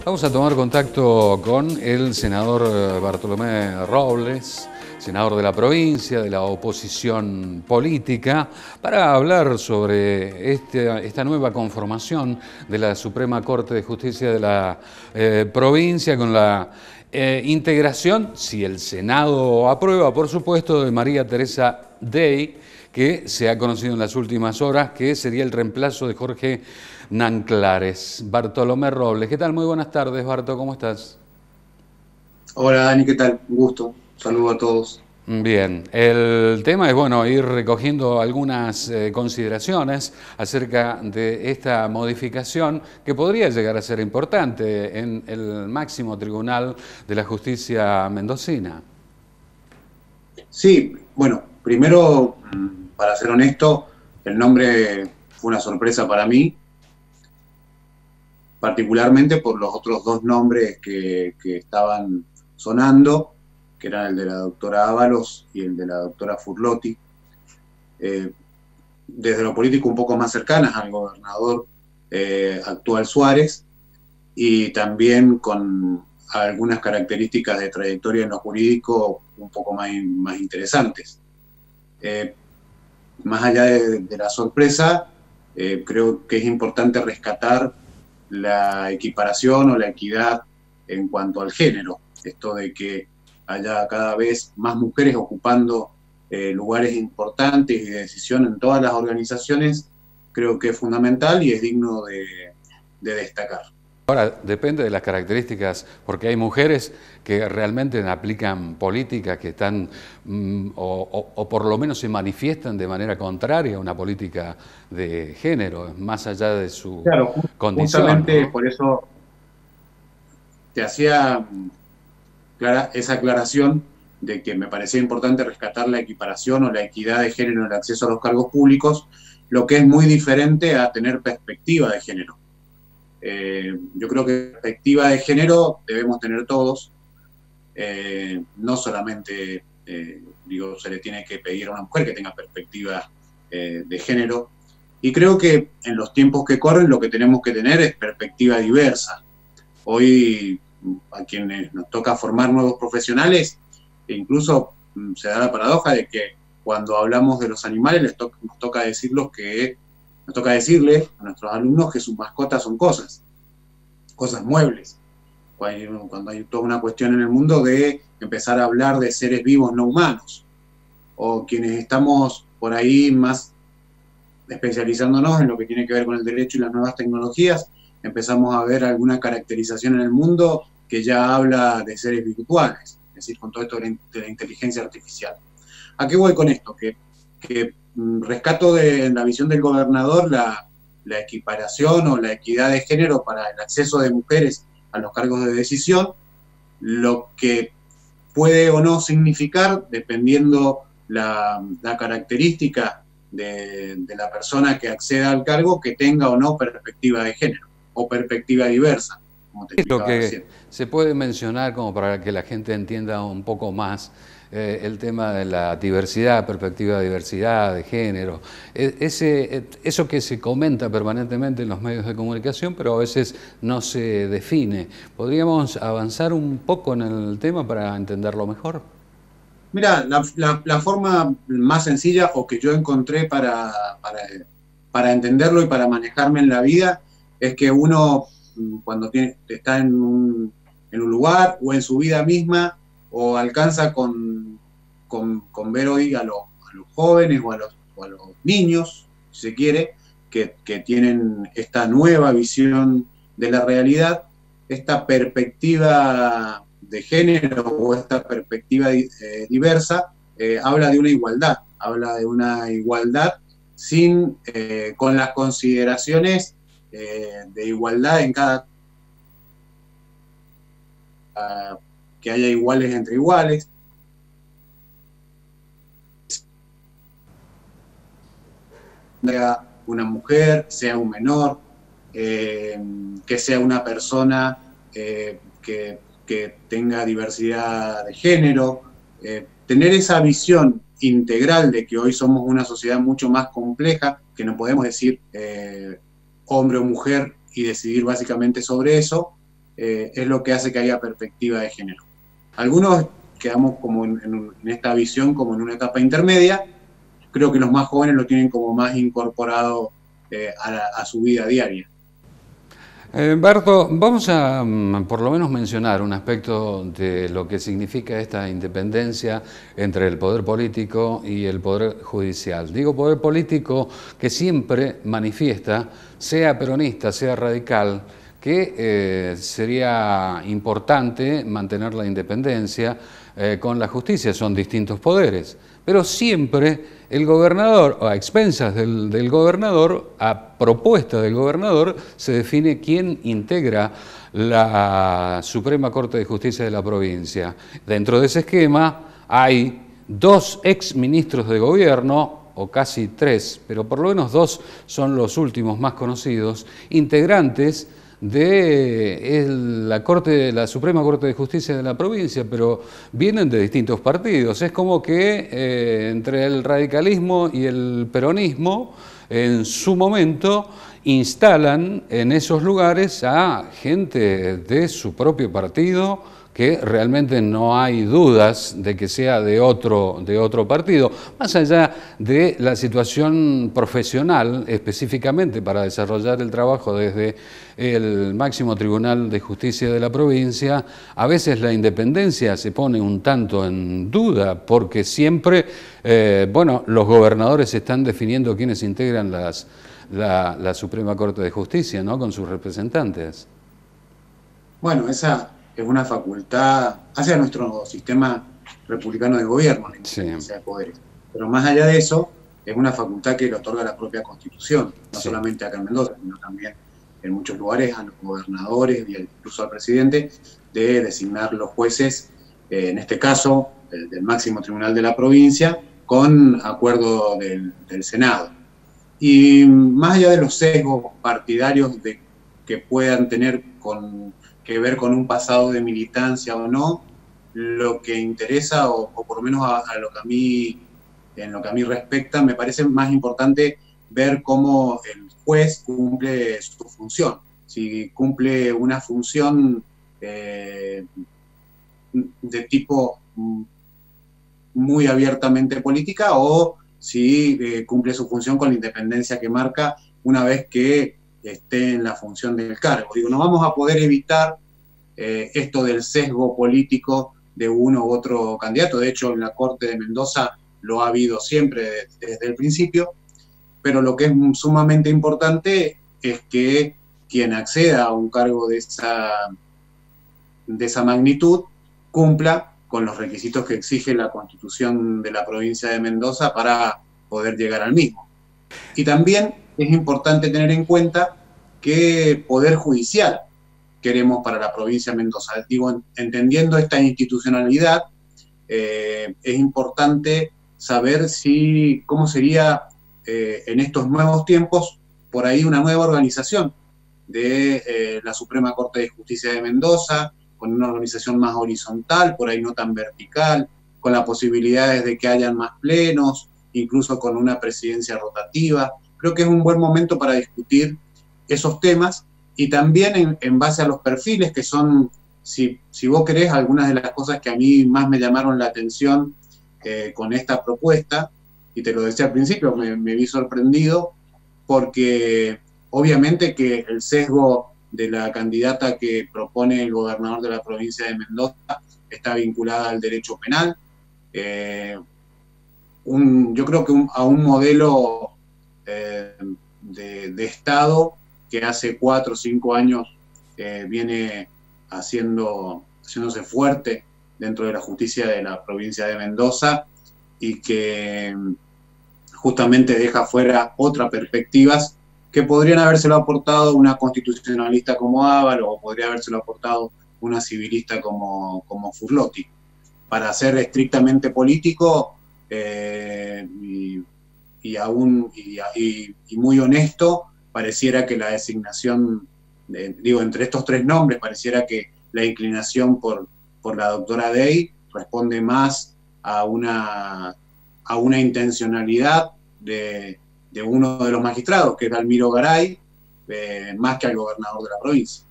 Vamos a tomar contacto con el senador Bartolomé Robles, senador de la provincia, de la oposición política, para hablar sobre esta nueva conformación de la Suprema Corte de Justicia de la provincia, con la integración, si el Senado aprueba, por supuesto, de María Teresa Dey, que se ha conocido en las últimas horas, que sería el reemplazo de Jorge Nanclares. Bartolomé Robles, ¿qué tal? Muy buenas tardes, Barto, ¿cómo estás? Hola Dani, ¿qué tal? Un gusto. Saludo a todos. Bien, el tema es, bueno, ir recogiendo algunas consideraciones acerca de esta modificación que podría llegar a ser importante en el máximo tribunal de la justicia mendocina. Sí, bueno, primero, para ser honesto, el nombre fue una sorpresa para mí, particularmente por los otros dos nombres que estaban sonando, que eran el de la doctora Ábalos y el de la doctora Furlotti. Desde lo político un poco más cercanas al gobernador actual Suárez, y también con algunas características de trayectoria en lo jurídico un poco más interesantes. Eh, Más allá de la sorpresa, creo que es importante rescatar la equiparación o la equidad en cuanto al género. Esto de que haya cada vez más mujeres ocupando lugares importantes y de decisión en todas las organizaciones, creo que es fundamental y es digno de destacar. Ahora, depende de las características, porque hay mujeres que realmente aplican políticas que están, o por lo menos se manifiestan de manera contraria a una política de género, más allá de su Claro, condición, justamente ¿no? por eso te hacía esa aclaración de que me parecía importante rescatar la equiparación o la equidad de género en el acceso a los cargos públicos, lo que es muy diferente a tener perspectiva de género. Yo creo que perspectiva de género debemos tener todos, no solamente, digo, se le tiene que pedir a una mujer que tenga perspectiva de género, y creo que en los tiempos que corren lo que tenemos que tener es perspectiva diversa. Hoy a quienes nos toca formar nuevos profesionales, e incluso se da la paradoja de que cuando hablamos de los animales nos toca decirles a nuestros alumnos que sus mascotas son cosas muebles, cuando hay toda una cuestión en el mundo de empezar a hablar de seres vivos no humanos, o quienes estamos por ahí más especializándonos en lo que tiene que ver con el derecho y las nuevas tecnologías, empezamos a ver alguna caracterización en el mundo que ya habla de seres virtuales, es decir, con todo esto de la inteligencia artificial. ¿A qué voy con esto? Que rescato de la visión del gobernador la equiparación o la equidad de género para el acceso de mujeres a los cargos de decisión, lo que puede o no significar, dependiendo la característica de la persona que acceda al cargo, que tenga o no perspectiva de género o perspectiva diversa, como te Lo explicaba que recién. se puede mencionar como para que la gente entienda un poco más el tema de la diversidad, perspectiva de diversidad, de género, eso que se comenta permanentemente en los medios de comunicación, pero a veces no se define. ¿Podríamos avanzar un poco en el tema para entenderlo mejor? Mira, la forma más sencilla o que yo encontré para entenderlo y para manejarme en la vida es que uno cuando está en un lugar o en su vida misma o alcanza con ver hoy a los jóvenes o a los niños, si se quiere, que tienen esta nueva visión de la realidad, esta perspectiva de género o esta perspectiva diversa, habla de una igualdad sin, con las consideraciones de igualdad en cada, que haya iguales entre iguales, sea una mujer, sea un menor, que sea una persona que tenga diversidad de género, tener esa visión integral de que hoy somos una sociedad mucho más compleja, que no podemos decir hombre o mujer y decidir básicamente sobre eso, es lo que hace que haya perspectiva de género. Algunos quedamos como en esta visión como en una etapa intermedia. Creo que los más jóvenes lo tienen como más incorporado a su vida diaria. Berto, vamos a por lo menos mencionar un aspecto de lo que significa esta independencia entre el poder político y el poder judicial. Digo poder político que siempre manifiesta, sea peronista, sea radical, que sería importante mantener la independencia con la justicia, son distintos poderes, pero siempre el gobernador, o a expensas del gobernador, a propuesta del gobernador, se define quién integra la Suprema Corte de Justicia de la provincia. Dentro de ese esquema hay 2 exministros de gobierno, o casi 3, pero por lo menos 2 son los últimos más conocidos, integrantes de la Suprema Corte de Justicia de la provincia, pero vienen de distintos partidos. Es como que entre el radicalismo y el peronismo, en su momento, instalan en esos lugares a gente de su propio partido, que realmente no hay dudas de que sea de otro partido, más allá de la situación profesional, específicamente para desarrollar el trabajo desde el máximo Tribunal de Justicia de la provincia. A veces la independencia se pone un tanto en duda, porque siempre, los gobernadores están definiendo quiénes integran la Suprema Corte de Justicia, ¿no?, con sus representantes. Bueno, esa es una facultad hacia nuestro sistema republicano de gobierno, la independencia de poderes. Pero más allá de eso, es una facultad que le otorga la propia Constitución, no solamente acá en Mendoza, sino también en muchos lugares a los gobernadores y incluso al presidente, de designar los jueces, en este caso, del máximo tribunal de la provincia, con acuerdo del Senado. Y más allá de los sesgos partidarios que puedan tener que ver con un pasado de militancia o no, lo que interesa, o por lo menos en lo que a mí respecta, me parece más importante ver cómo el juez cumple su función. Si cumple una función de tipo muy abiertamente política, o si cumple su función con la independencia que marca una vez que esté en la función del cargo. Digo, no vamos a poder evitar esto del sesgo político de uno u otro candidato. De hecho, en la Corte de Mendoza lo ha habido siempre desde el principio, pero lo que es sumamente importante es que quien acceda a un cargo de esa magnitud cumpla con los requisitos que exige la Constitución de la provincia de Mendoza para poder llegar al mismo. Y también es importante tener en cuenta qué poder judicial queremos para la provincia de Mendoza. Digo, entendiendo esta institucionalidad, es importante saber cómo sería en estos nuevos tiempos, por ahí una nueva organización de la Suprema Corte de Justicia de Mendoza, con una organización más horizontal, por ahí no tan vertical, con las posibilidades de que hayan más plenos, incluso con una presidencia rotativa. Creo que es un buen momento para discutir esos temas, y también en base a los perfiles que son, si vos querés, algunas de las cosas que a mí más me llamaron la atención con esta propuesta, y te lo decía al principio, me vi sorprendido, porque obviamente que el sesgo de la candidata que propone el gobernador de la provincia de Mendoza está vinculada al derecho penal. Yo creo que a un modelo de Estado que hace 4 o 5 años viene haciéndose fuerte dentro de la justicia de la provincia de Mendoza, y que justamente deja fuera otras perspectivas que podrían habérselo aportado una constitucionalista como Ávalo, o podría habérselo aportado una civilista como Furlotti. Para ser estrictamente político y muy honesto, pareciera que la designación, entre estos 3 nombres, pareciera que la inclinación por la doctora Dey responde más a una intencionalidad de uno de los magistrados, que es Dalmiro Garay, más que al gobernador de la provincia.